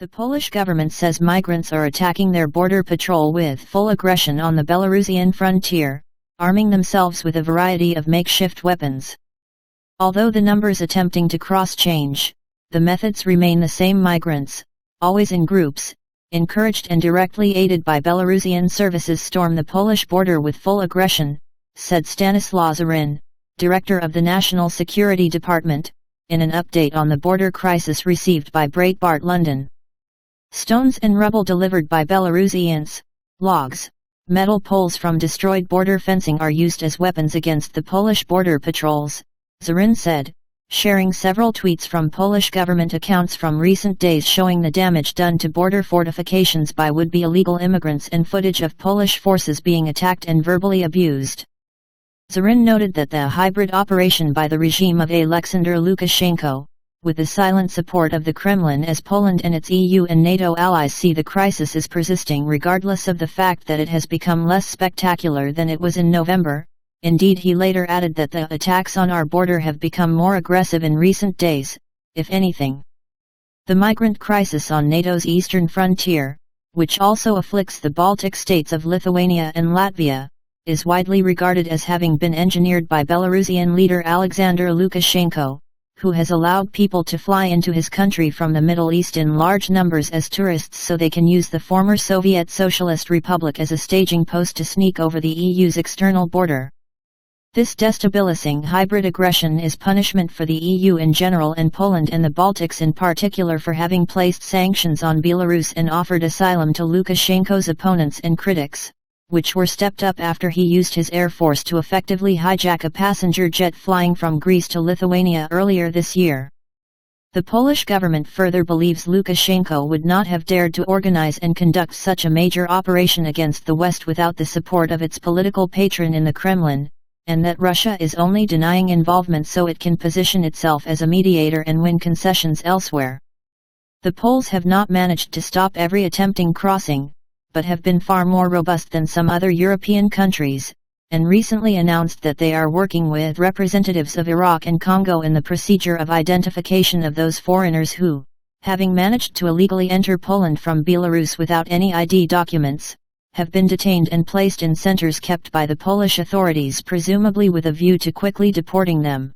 The Polish government says migrants are attacking their border patrol with full aggression on the Belarusian frontier, arming themselves with a variety of makeshift weapons. Although the numbers attempting to cross change, the methods remain the same. Migrants, always in groups, encouraged and directly aided by Belarusian services, storm the Polish border with full aggression, said Stanisław Żaryn, director of the National Security Department, in an update on the border crisis received by Breitbart London. Stones and rubble delivered by Belarusians, logs, metal poles from destroyed border fencing are used as weapons against the Polish border patrols, Żaryn said, sharing several tweets from Polish government accounts from recent days showing the damage done to border fortifications by would-be illegal immigrants and footage of Polish forces being attacked and verbally abused. Żaryn noted that the hybrid operation by the regime of Alexander Lukashenko, with the silent support of the Kremlin as Poland and its EU and NATO allies see the crisis is persisting regardless of the fact that it has become less spectacular than it was in November. Indeed, he later added that the attacks on our border have become more aggressive in recent days, if anything. The migrant crisis on NATO's eastern frontier, which also afflicts the Baltic states of Lithuania and Latvia, is widely regarded as having been engineered by Belarusian leader Alexander Lukashenko, who has allowed people to fly into his country from the Middle East in large numbers as tourists so they can use the former Soviet Socialist Republic as a staging post to sneak over the EU's external border. This destabilizing hybrid aggression is punishment for the EU in general and Poland and the Baltics in particular for having placed sanctions on Belarus and offered asylum to Lukashenko's opponents and critics, which were stepped up after he used his air force to effectively hijack a passenger jet flying from Greece to Lithuania earlier this year. The Polish government further believes Lukashenko would not have dared to organize and conduct such a major operation against the West without the support of its political patron in the Kremlin, and that Russia is only denying involvement so it can position itself as a mediator and win concessions elsewhere. The Poles have not managed to stop every attempting crossing, but have been far more robust than some other European countries, and recently announced that they are working with representatives of Iraq and Congo in the procedure of identification of those foreigners who, having managed to illegally enter Poland from Belarus without any ID documents, have been detained and placed in centers kept by the Polish authorities presumably with a view to quickly deporting them.